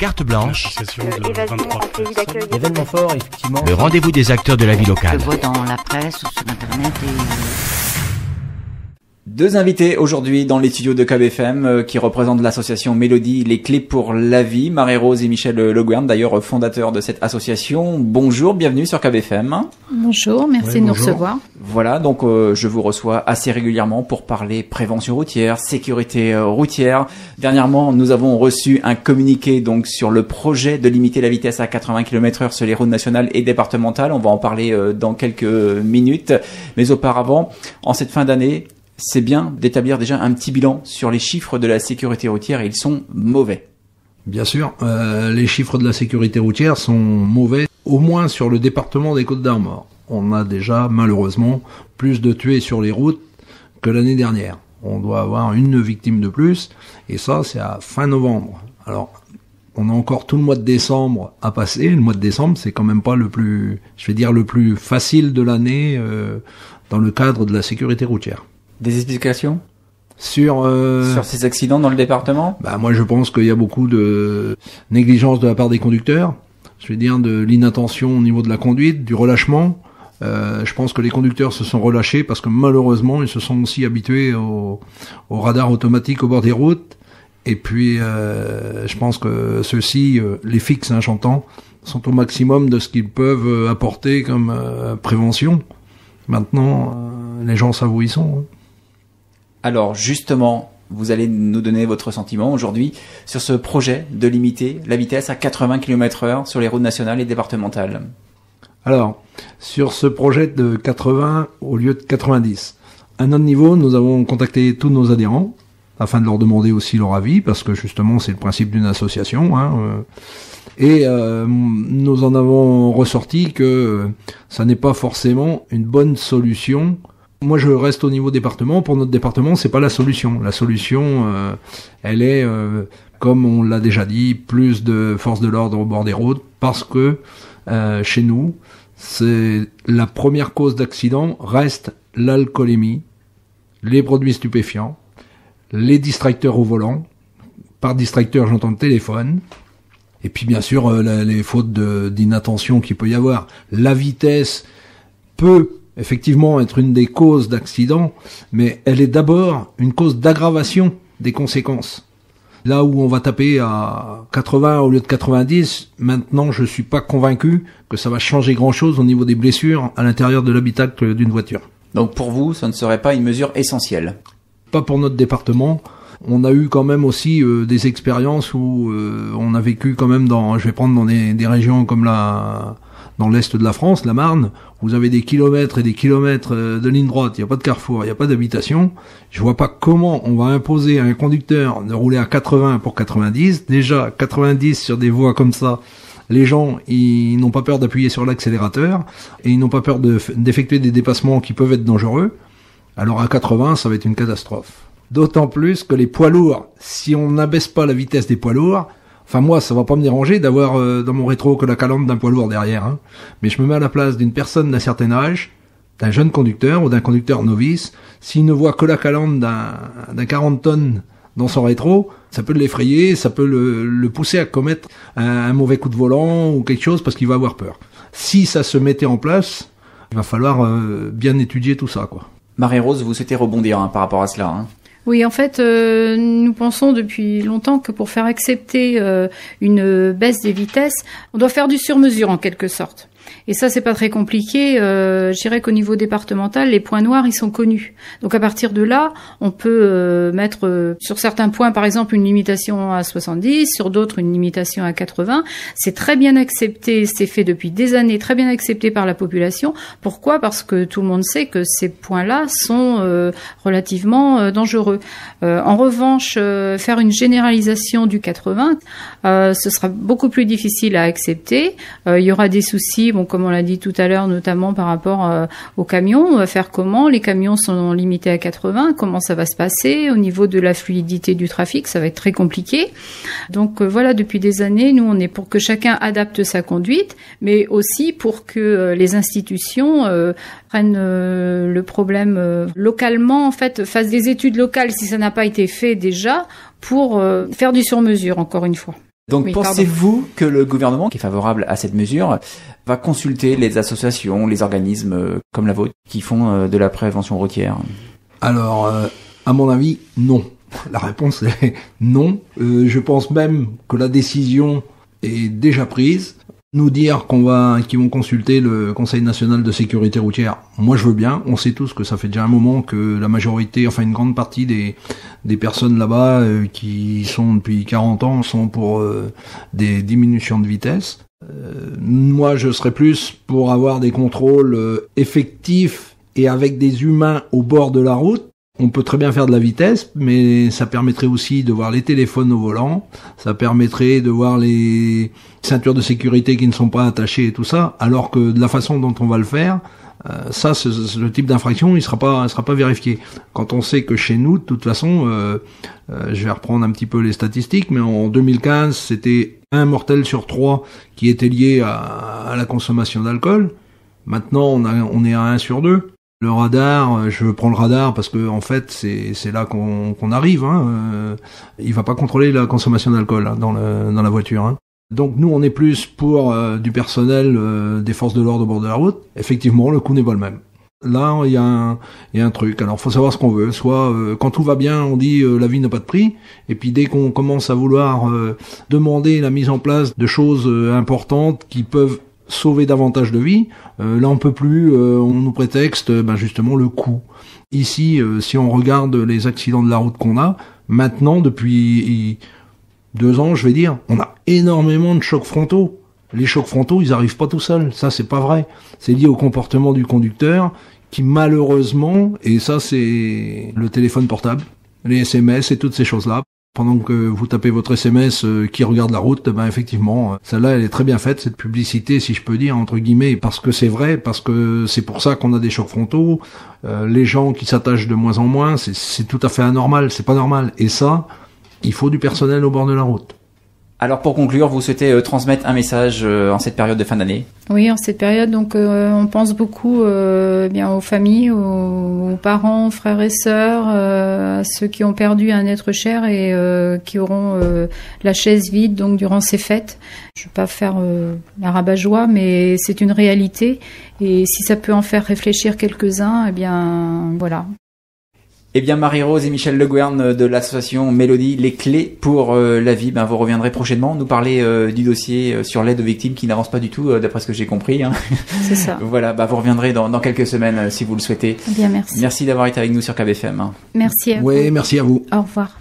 Carte blanche. Événement fort, effectivement. Le rendez-vous des acteurs de la vie locale. Je vois dans la presse ou sur Internet Deux invités aujourd'hui dans les studios de KBFM qui représentent l'association Mélodie, les clés pour la vie. Marie-Rose et Michel Le Gouern, d'ailleurs fondateurs de cette association. Bonjour, bienvenue sur KBFM. Bonjour, merci de nous recevoir. Voilà, donc je vous reçois assez régulièrement pour parler prévention routière, sécurité routière. Dernièrement, nous avons reçu un communiqué donc sur le projet de limiter la vitesse à 80 km/h sur les routes nationales et départementales. On va en parler dans quelques minutes. Mais auparavant, en cette fin d'année, c'est bien d'établir déjà un petit bilan sur les chiffres de la sécurité routière et ils sont mauvais. Bien sûr, les chiffres de la sécurité routière sont mauvais, au moins sur le département des Côtes-d'Armor. On a déjà, malheureusement, plus de tués sur les routes que l'année dernière. On doit avoir une victime de plus, et ça, c'est à fin novembre. Alors, on a encore tout le mois de décembre à passer. Le mois de décembre, c'est quand même pas le plus facile de l'année dans le cadre de la sécurité routière. Des explications sur ces accidents dans le département? Moi, je pense qu'il y a beaucoup de négligence de la part des conducteurs. De l'inattention au niveau de la conduite, du relâchement. Je pense que les conducteurs se sont relâchés parce que malheureusement, ils se sont aussi habitués au radar automatique au bord des routes. Et puis, je pense que ceux-ci, les fixes, j'entends, sont au maximum de ce qu'ils peuvent apporter comme prévention. Maintenant, les gens savent où ils sont. Alors justement, vous allez nous donner votre sentiment aujourd'hui sur ce projet de limiter la vitesse à 80 km/h sur les routes nationales et départementales. Alors, sur ce projet de 80 au lieu de 90, à notre niveau, nous avons contacté tous nos adhérents afin de leur demander aussi leur avis, parce que justement, c'est le principe d'une association. Et nous en avons ressorti que ça n'est pas forcément une bonne solution. Moi, je reste au niveau département. Pour notre département, c'est pas la solution. La solution, elle est, comme on l'a déjà dit, plus de forces de l'ordre au bord des routes, parce que chez nous, c'est la première cause d'accident reste l'alcoolémie, les produits stupéfiants, les distracteurs au volant. Par distracteur, j'entends le téléphone. Et puis, bien sûr, les fautes d'inattention qu'il peut y avoir. La vitesse peut effectivement être une des causes d'accident, mais elle est d'abord une cause d'aggravation des conséquences. Là où on va taper à 80 au lieu de 90, maintenant je suis pas convaincu que ça va changer grand-chose au niveau des blessures à l'intérieur de l'habitacle d'une voiture. Donc pour vous, ça ne serait pas une mesure essentielle? Pas pour notre département. On a eu quand même aussi des expériences où on a vécu quand même dans des régions comme dans l'est de la France, la Marne, où vous avez des kilomètres et des kilomètres de ligne droite, il n'y a pas de carrefour, il n'y a pas d'habitation. Je vois pas comment on va imposer à un conducteur de rouler à 80 pour 90. Déjà, 90 sur des voies comme ça, les gens, ils n'ont pas peur d'appuyer sur l'accélérateur et ils n'ont pas peur d'effectuer des dépassements qui peuvent être dangereux. Alors à 80, ça va être une catastrophe. D'autant plus que les poids lourds, si on n'abaisse pas la vitesse des poids lourds, enfin moi, ça va pas me déranger d'avoir dans mon rétro que la calandre d'un poids lourd derrière, mais je me mets à la place d'une personne d'un certain âge, d'un jeune conducteur ou d'un conducteur novice. S'il ne voit que la calandre d'un 40 tonnes dans son rétro, ça peut l'effrayer, ça peut le pousser à commettre un mauvais coup de volant ou quelque chose parce qu'il va avoir peur. Si ça se mettait en place, il va falloir bien étudier tout ça, quoi. Marie-Rose, vous souhaitez rebondir par rapport à cela, Oui, en fait, nous pensons depuis longtemps que pour faire accepter une baisse des vitesses, on doit faire du sur-mesure en quelque sorte. Et ça, c'est pas très compliqué. Je dirais qu'au niveau départemental, les points noirs, ils sont connus. Donc à partir de là, on peut mettre sur certains points, par exemple, une limitation à 70, sur d'autres une limitation à 80. C'est très bien accepté, c'est fait depuis des années, très bien accepté par la population. Pourquoi ? Parce que tout le monde sait que ces points-là sont relativement dangereux. En revanche, faire une généralisation du 80, ce sera beaucoup plus difficile à accepter. Il y aura des soucis, comme on l'a dit tout à l'heure, notamment par rapport aux camions. On va faire comment ? Les camions sont limités à 80. Comment ça va se passer ? Au niveau de la fluidité du trafic, ça va être très compliqué. Donc voilà, depuis des années, nous, on est pour que chacun adapte sa conduite, mais aussi pour que les institutions prennent le problème localement, en fait, fassent des études locales si ça n'a pas été fait déjà, pour faire du sur-mesure, encore une fois. Donc Oui, pensez-vous que le gouvernement, qui est favorable à cette mesure, va consulter les associations, les organismes comme la vôtre qui font de la prévention routière? Alors, à mon avis, non. La réponse est non. Je pense même que la décision est déjà prise. Nous dire qu'ils vont consulter le Conseil national de sécurité routière, moi je veux bien. On sait tous que ça fait déjà un moment que la majorité, enfin une grande partie des personnes là-bas qui sont depuis 40 ans sont pour des diminutions de vitesse. Moi je serais plus pour avoir des contrôles effectifs et avec des humains au bord de la route. On peut très bien faire de la vitesse, mais ça permettrait aussi de voir les téléphones au volant, ça permettrait de voir les ceintures de sécurité qui ne sont pas attachées et tout ça, alors que de la façon dont on va le faire, ce type d'infraction, il sera pas vérifié. Quand on sait que chez nous, de toute façon, je vais reprendre un petit peu les statistiques, mais en 2015, c'était 1 mortel sur 3 qui était lié à la consommation d'alcool. Maintenant, on est à 1 sur 2. Le radar, je prends le radar parce que en fait c'est là qu'on arrive. Il va pas contrôler la consommation d'alcool dans la voiture. Hein. Donc nous on est plus pour du personnel des forces de l'ordre au bord de la route. Effectivement, le coût n'est pas le même. Là il y a un truc. Alors faut savoir ce qu'on veut. Soit quand tout va bien, on dit la vie n'a pas de prix. Et puis dès qu'on commence à vouloir demander la mise en place de choses importantes qui peuvent sauver davantage de vies, là on peut plus, on nous prétexte justement le coût. Ici, si on regarde les accidents de la route qu'on a, maintenant depuis 2 ans, je vais dire, on a énormément de chocs frontaux. Les chocs frontaux, ils arrivent pas tout seuls, ça c'est pas vrai. C'est lié au comportement du conducteur qui malheureusement, et ça c'est le téléphone portable, les SMS et toutes ces choses-là. Pendant que vous tapez votre SMS qui regarde la route, effectivement, celle-là, elle est très bien faite, cette publicité, si je peux dire, entre guillemets, parce que c'est vrai, parce que c'est pour ça qu'on a des chocs frontaux, les gens qui s'attachent de moins en moins, c'est tout à fait anormal, c'est pas normal. Et ça, il faut du personnel au bord de la route. Alors pour conclure, vous souhaitez transmettre un message en cette période de fin d'année? Oui, en cette période, donc on pense beaucoup bien aux familles, aux parents, aux frères et sœurs, à ceux qui ont perdu un être cher et qui auront la chaise vide donc durant ces fêtes. Je ne veux pas faire la rabat-joie, mais c'est une réalité et si ça peut en faire réfléchir quelques-uns, eh bien voilà. Eh bien, Marie-Rose et Michel Le Gouern de l'association Mélodie, les clés pour la vie, vous reviendrez prochainement nous parler du dossier sur l'aide aux victimes qui n'avance pas du tout, d'après ce que j'ai compris. Hein. C'est ça. Voilà, vous reviendrez dans quelques semaines si vous le souhaitez. Bien, merci. Merci d'avoir été avec nous sur KBFM. Merci à vous. Oui, merci à vous. Au revoir.